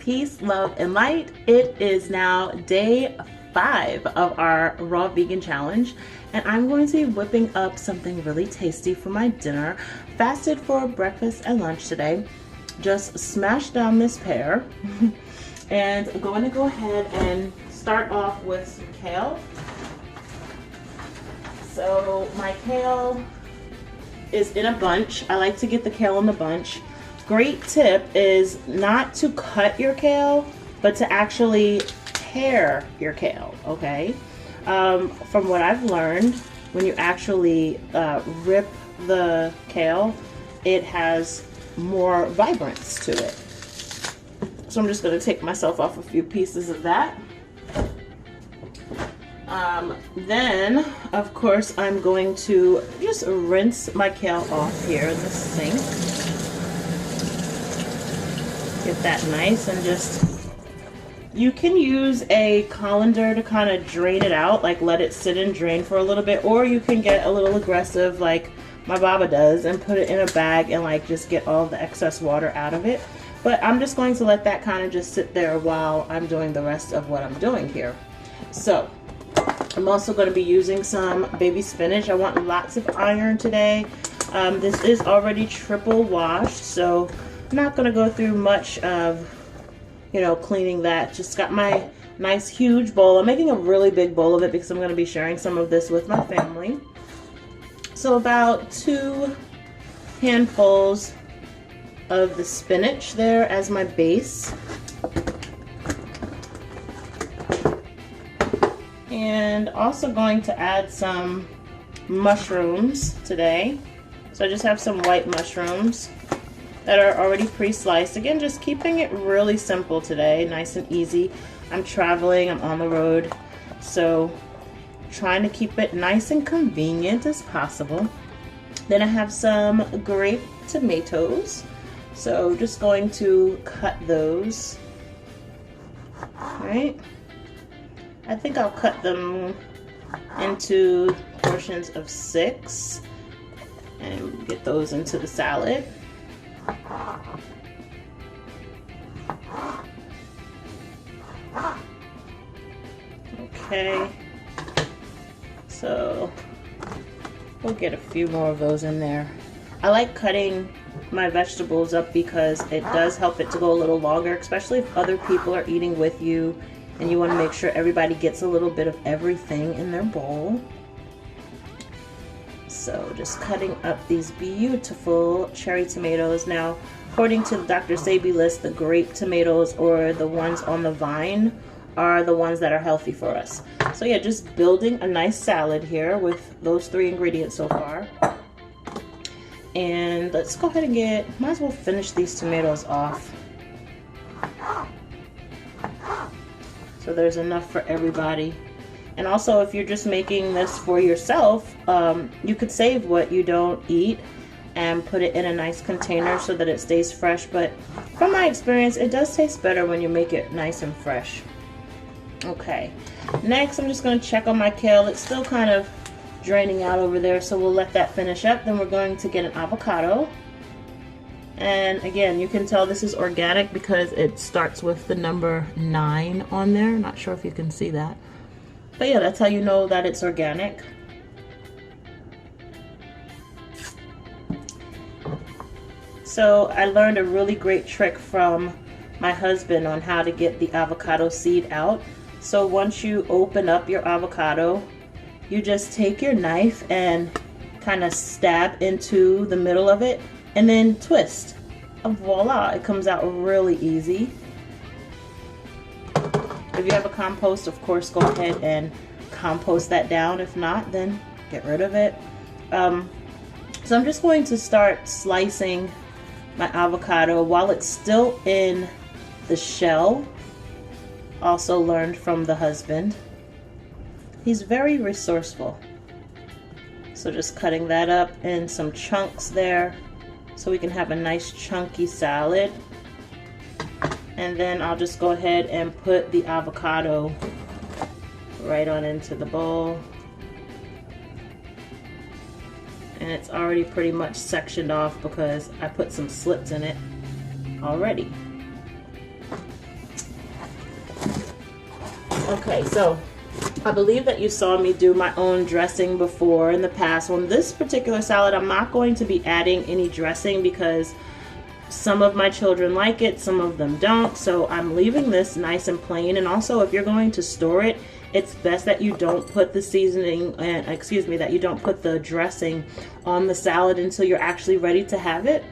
Peace, love, and light. It is now day 5 of our raw vegan challenge, and I'm going to be whipping up something really tasty for my dinner. Fasted for breakfast and lunch today. Just smashed down this pear and I'm going to go ahead and start off with some kale. So my kale is in a bunch. I like to get the kale in the bunch. Great tip is not to cut your kale, but to actually pare your kale, okay? From what I've learned, when you actually rip the kale, it has more vibrance to it. So I'm just going to take myself off a few pieces of that. Then, of course, I'm going to just rinse my kale off here in the sink. Get that nice and just, you can use a colander to kind of drain it out, like let it sit and drain for a little bit, or you can get a little aggressive like my Baba does and put it in a bag and like just get all the excess water out of it. But I'm just going to let that kind of just sit there while I'm doing the rest of what I'm doing here. So I'm also going to be using some baby spinach. I want lots of iron today. This is already triple washed, so I'm not going to go through much of, cleaning that. Just got my nice huge bowl. I'm making a really big bowl of it because I'm going to be sharing some of this with my family. So about 2 handfuls of the spinach there as my base. And also going to add some mushrooms today. So I just have some white mushrooms that are already pre-sliced. Again, just keeping it really simple today, nice and easy. I'm traveling, I'm on the road, so trying to keep it nice and convenient as possible. Then I have some grape tomatoes, so just going to cut those. All right. I think I'll cut them into portions of 6 and get those into the salad. Okay, so we'll get a few more of those in there. I like cutting my vegetables up because it does help it to go a little longer, especially if other people are eating with you and you want to make sure everybody gets a little bit of everything in their bowl. So just cutting up these beautiful cherry tomatoes. Now, according to the Dr. Sebi list, the grape tomatoes or the ones on the vine are the ones that are healthy for us. So yeah, just building a nice salad here with those 3 ingredients so far. And let's go ahead and might as well finish these tomatoes off. So there's enough for everybody. And also, if you're just making this for yourself, you could save what you don't eat and put it in a nice container so that it stays fresh. But from my experience, it does taste better when you make it nice and fresh. Okay, next I'm just going to check on my kale. It's still kind of draining out over there, so we'll let that finish up. Then we're going to get an avocado. And again, you can tell this is organic because it starts with the number 9 on there. Not sure if you can see that. But yeah, that's how you know that it's organic. So I learned a really great trick from my husband on how to get the avocado seed out. So once you open up your avocado, you just take your knife and kind of stab into the middle of it and then twist. And voila, it comes out really easy. If you have a compost, of course, go ahead and compost that down. If not, then get rid of it. So I'm just going to start slicing my avocado while it's still in the shell. Also learned from the husband. He's very resourceful. So just cutting that up in some chunks there so we can have a nice chunky salad. And then I'll just go ahead and put the avocado right on into the bowl. And it's already pretty much sectioned off because I put some slits in it already. Okay, so I believe that you saw me do my own dressing before in the past. On this particular salad, I'm not going to be adding any dressing because some of my children like it, some of them don't. So I'm leaving this nice and plain. And also, if you're going to store it, it's best that you don't put the seasoning, that you don't put the dressing on the salad until you're actually ready to have it,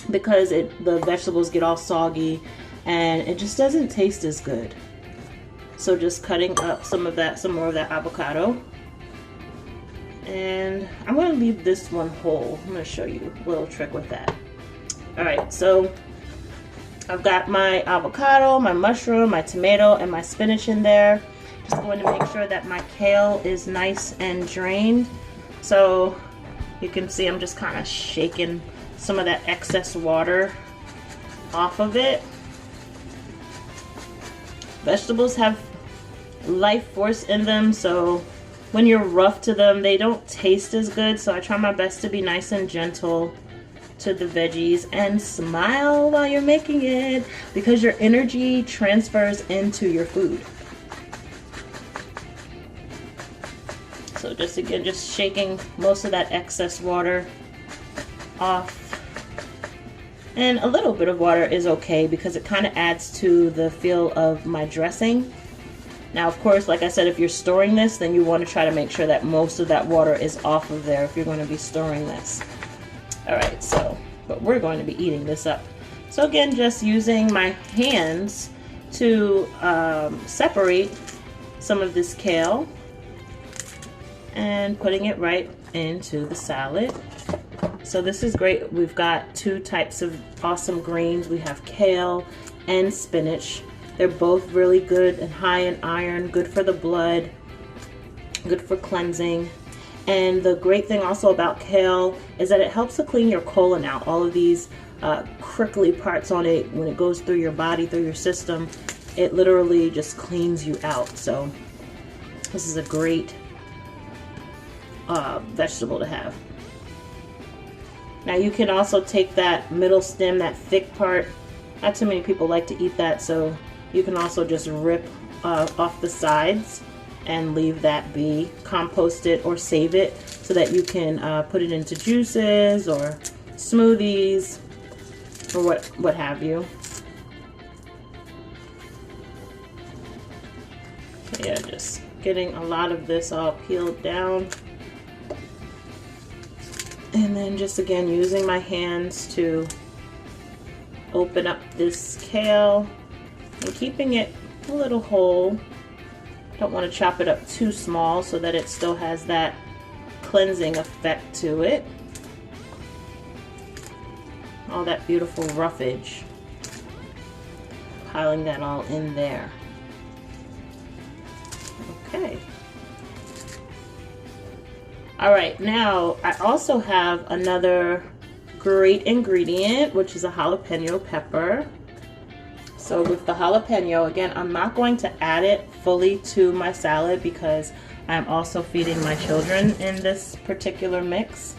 because the vegetables get all soggy and it just doesn't taste as good. So just cutting up some more of that avocado. And I'm going to leave this one whole. I'm going to show you a little trick with that. Alright, so I've got my avocado, my mushroom, my tomato, and my spinach in there. Just going to make sure that my kale is nice and drained. So you can see I'm just kind of shaking some of that excess water off of it. Vegetables have life force in them, so when you're rough to them, they don't taste as good. So I try my best to be nice and gentle to the veggies, and smile while you're making it, because your energy transfers into your food. So just again, just shaking most of that excess water off. And a little bit of water is okay because it kind of adds to the feel of my dressing. Now, of course, like I said, if you're storing this, then you want to try to make sure that most of that water is off of there if you're going to be storing this. All right, so, but we're going to be eating this up. So again, just using my hands to separate some of this kale and putting it right into the salad. So this is great. We've got two types of awesome greens. We have kale and spinach. They're both really good and high in iron, good for the blood, good for cleansing. And the great thing also about kale is that it helps to clean your colon out. All of these prickly parts on it, when it goes through your body, through your system, it literally just cleans you out. So this is a great vegetable to have. Now you can also take that middle stem, that thick part. Not too many people like to eat that, so you can also just rip off the sides and leave that be. Compost it or save it so that you can put it into juices or smoothies or what have you. Yeah, just getting a lot of this all peeled down. And then just again using my hands to open up this kale and keeping it a little whole. Don't want to chop it up too small so that it still has that cleansing effect to it. All that beautiful roughage. Piling that all in there. Okay. Alright, now I also have another great ingredient, which is a jalapeno pepper. So with the jalapeno, again, I'm not going to add it fully to my salad because I'm also feeding my children in this particular mix.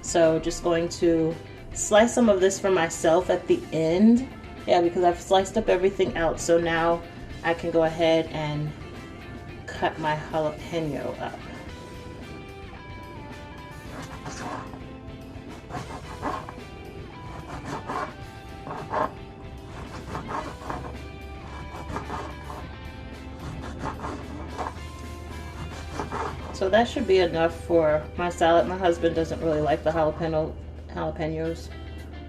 So just going to slice some of this for myself at the end. Yeah, because I've sliced up everything else. So now I can go ahead and cut my jalapeno up. So that should be enough for my salad. My husband doesn't really like the jalapenos.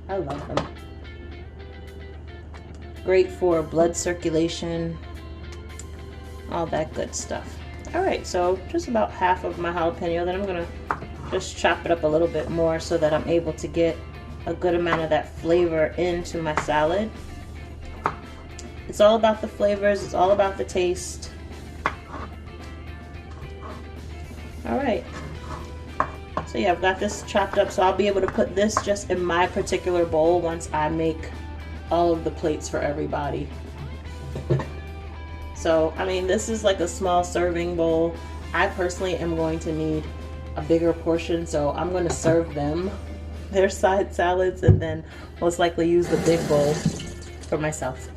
I love them. Great for blood circulation, all that good stuff. All right, so just about half of my jalapeno. Then I'm gonna just chop it up a little bit more so that I'm able to get a good amount of that flavor into my salad. It's all about the flavors, it's all about the taste. All right, so yeah, I've got this chopped up, so I'll be able to put this just in my particular bowl once I make all of the plates for everybody. So, I mean, this is like a small serving bowl. I personally am going to need a bigger portion, so I'm going to serve them their side salads and then most likely use the big bowl for myself.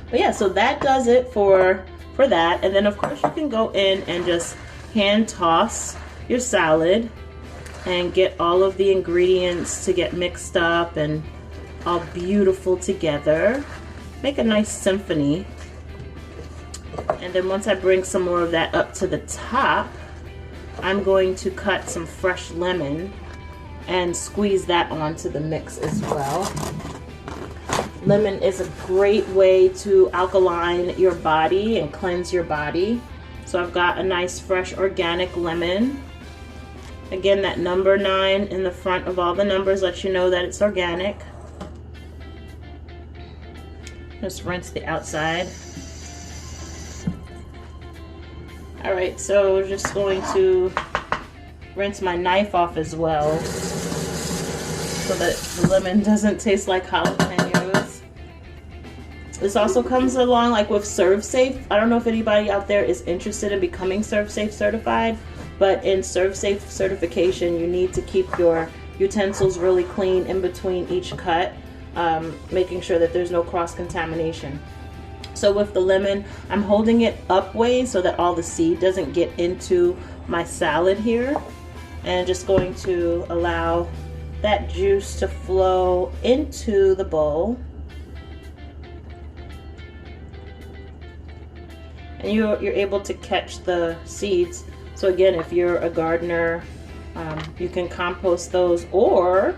But yeah, so that does it for that. And then of course you can go in and just hand toss your salad and get all of the ingredients to get mixed up and all beautiful together. Make a nice symphony. And then once I bring some more of that up to the top, I'm going to cut some fresh lemon and squeeze that onto the mix as well. Lemon is a great way to alkaline your body and cleanse your body. So I've got a nice fresh organic lemon. Again, that number 9 in the front of all the numbers lets you know that it's organic. Just rinse the outside. All right, so just going to rinse my knife off as well so that the lemon doesn't taste like jalapenos. This also comes along like with ServSafe. I don't know if anybody out there is interested in becoming ServSafe certified, but in ServSafe certification, you need to keep your utensils really clean in between each cut, making sure that there's no cross-contamination. So with the lemon, I'm holding it upways so that all the seed doesn't get into my salad here, and just going to allow that juice to flow into the bowl. And you're able to catch the seeds. So again, if you're a gardener, you can compost those, or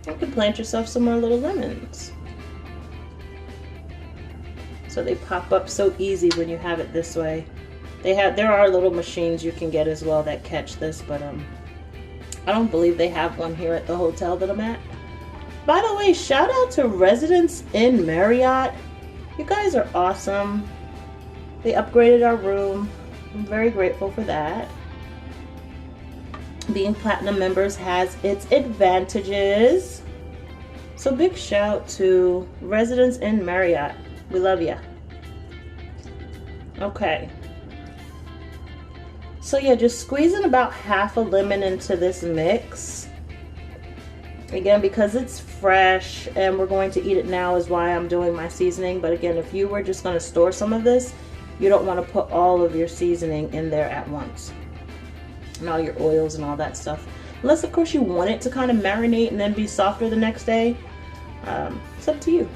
you can plant yourself some more little lemons. So they pop up so easy when you have it this way. There are little machines you can get as well that catch this, but I don't believe they have one here at the hotel that I'm at. By the way, shout out to Residence Inn Marriott. You guys are awesome. They upgraded our room. I'm very grateful for that. Being platinum members has its advantages. So big shout to Residence Inn Marriott. We love ya. Okay. So yeah, just squeezing about half a lemon into this mix. Again, because it's fresh and we're going to eat it now is why I'm doing my seasoning. But again, if you were just going to store some of this, you don't want to put all of your seasoning in there at once. And all your oils and all that stuff. Unless, of course, you want it to kind of marinate and then be softer the next day. It's up to you.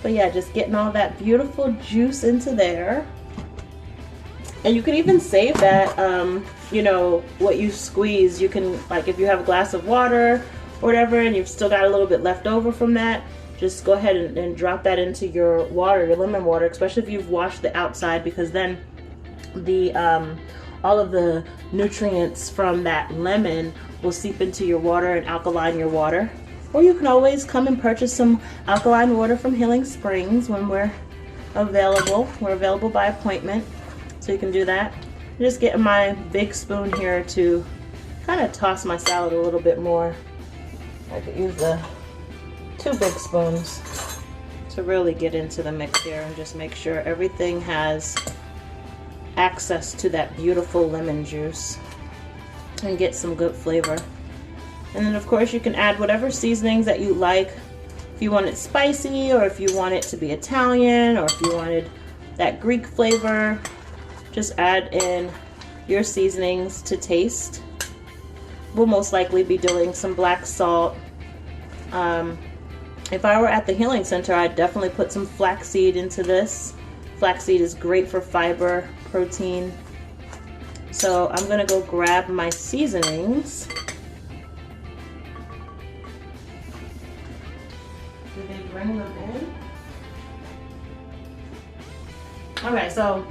But yeah, just getting all that beautiful juice into there. And you can even save that, you know, what you squeeze. You can, like, if you have a glass of water or whatever and you've still got a little bit left over from that, just go ahead and drop that into your water, your lemon water, especially if you've washed the outside, because then the all of the nutrients from that lemon will seep into your water and alkaline your water. Or you can always come and purchase some alkaline water from Healing Springs when we're available. We're available by appointment, so you can do that. I'm just getting my big spoon here to kind of toss my salad a little bit more. I could use the 2 big spoons to really get into the mix here and just make sure everything has access to that beautiful lemon juice and get some good flavor. And then of course you can add whatever seasonings that you like. If you want it spicy, or if you want it to be Italian, or if you wanted that Greek flavor, just add in your seasonings to taste. We'll most likely be doing some black salt. If I were at the healing center, I'd definitely put some flaxseed into this. Flaxseed is great for fiber, protein. So I'm gonna go grab my seasonings. Did they bring them in? Okay, so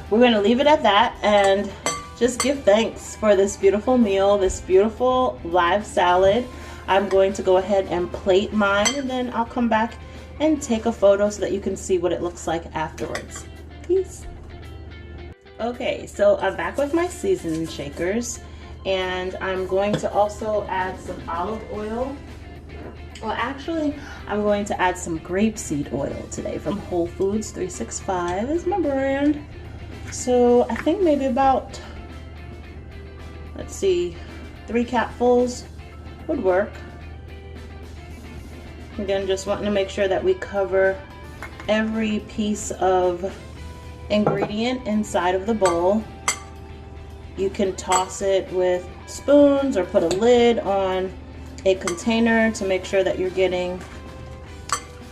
we're gonna leave it at that and just give thanks for this beautiful meal, this beautiful live salad. I'm going to go ahead and plate mine, and then I'll come back and take a photo so that you can see what it looks like afterwards. Peace. Okay, so I'm back with my seasoning shakers, and I'm going to also add some olive oil. Well, actually, I'm going to add some grapeseed oil today from Whole Foods 365 is my brand. So I think maybe about, let's see, 3 capfuls would work. Again, just wanting to make sure that we cover every piece of ingredient inside of the bowl. You can toss it with spoons or put a lid on a container to make sure that you're getting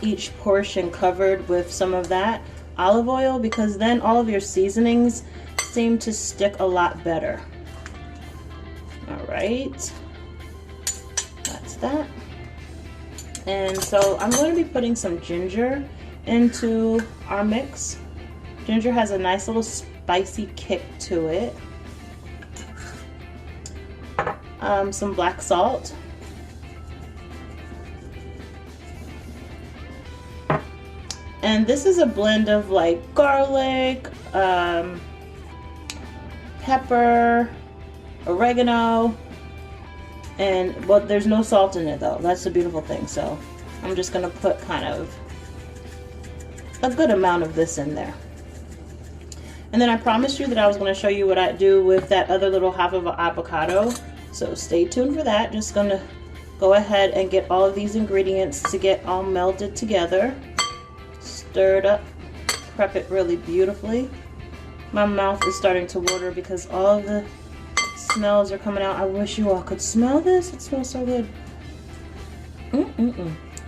each portion covered with some of that olive oil, because then all of your seasonings seem to stick a lot better. All right, that's that. And so I'm going to be putting some ginger into our mix. Ginger has a nice little spicy kick to it. Some black salt. And this is a blend of like garlic, pepper, oregano, and well, there's no salt in it though. That's the beautiful thing. So I'm just gonna put kind of a good amount of this in there. And then I promised you that I was gonna show you what I do with that other little half of an avocado. So stay tuned for that. Just gonna go ahead and get all of these ingredients to get all melded together. Stir it up, prep it really beautifully. My mouth is starting to water because all of the smells are coming out. I wish you all could smell this. It smells so good.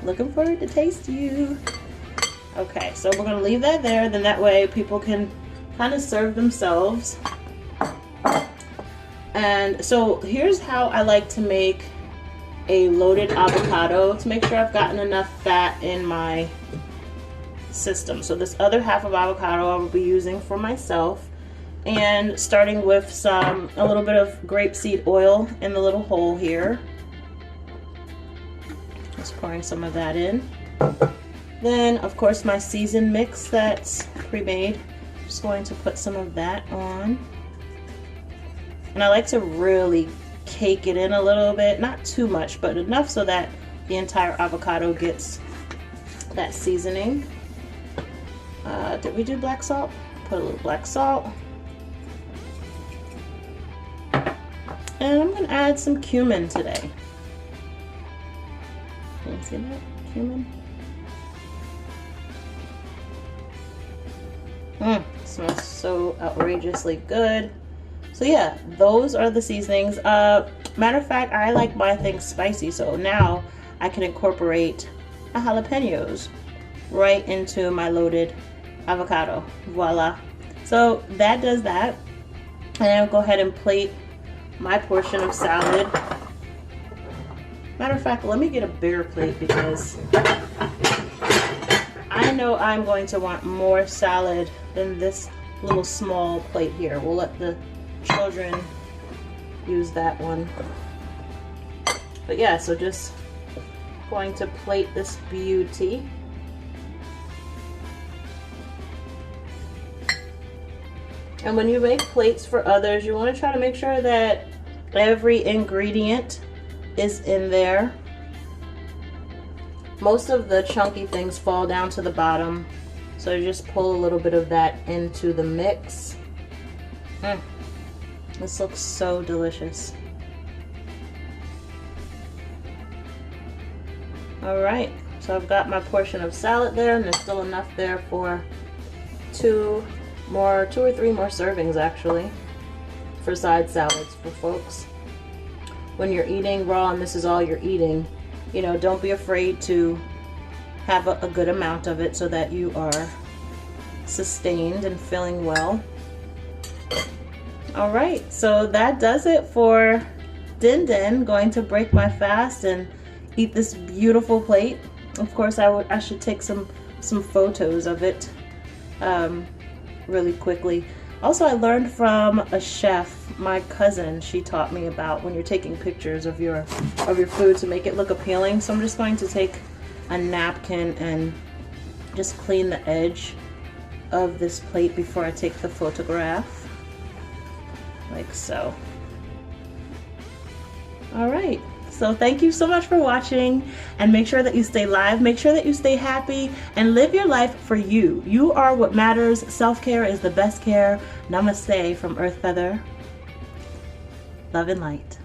Looking forward to taste you. Okay, so we're gonna leave that there. Then that way people can kind of serve themselves. And so here's how I like to make a loaded avocado to make sure I've gotten enough fat in my system. So this other half of avocado I will be using for myself, and starting with a little bit of grapeseed oil in the little hole here. Just pouring some of that in. Then of course my seasoned mix that's pre-made. Just going to put some of that on. And I like to really cake it in a little bit, not too much, but enough so that the entire avocado gets that seasoning. Did we do black salt? Put a little black salt. And I'm going to add some cumin today. Can you see that? Cumin. Smells so outrageously good. So yeah, those are the seasonings. Matter of fact, I like my things spicy, so now I can incorporate a jalapenos right into my loaded avocado. Voila. So that does that. And I'll go ahead and plate my portion of salad. Matter of fact, let me get a bigger plate because I know I'm going to want more salad than this little small plate here. We'll let the children use that one. But yeah, so just going to plate this beauty. And when you make plates for others, you want to try to make sure that every ingredient is in there. Most of the chunky things fall down to the bottom, so just pull a little bit of that into the mix. This looks so delicious. Alright, so I've got my portion of salad there, and there's still enough there for two or three more servings actually, for side salads for folks. When you're eating raw and this is all you're eating, you know, don't be afraid to have a good amount of it so that you are sustained and feeling well. Alright, so that does it for Din Din. Going to break my fast and eat this beautiful plate. Of course I should take some photos of it really quickly. Also, I learned from a chef, my cousin. She taught me about when you're taking pictures of your food to make it look appealing. So I'm just going to take a napkin and just clean the edge of this plate before I take the photograph, like so. All right. So thank you so much for watching, and make sure that you stay live, make sure that you stay happy, and live your life for you. You are what matters. Self-care is the best care. Namaste from Earth Feather. Love and light.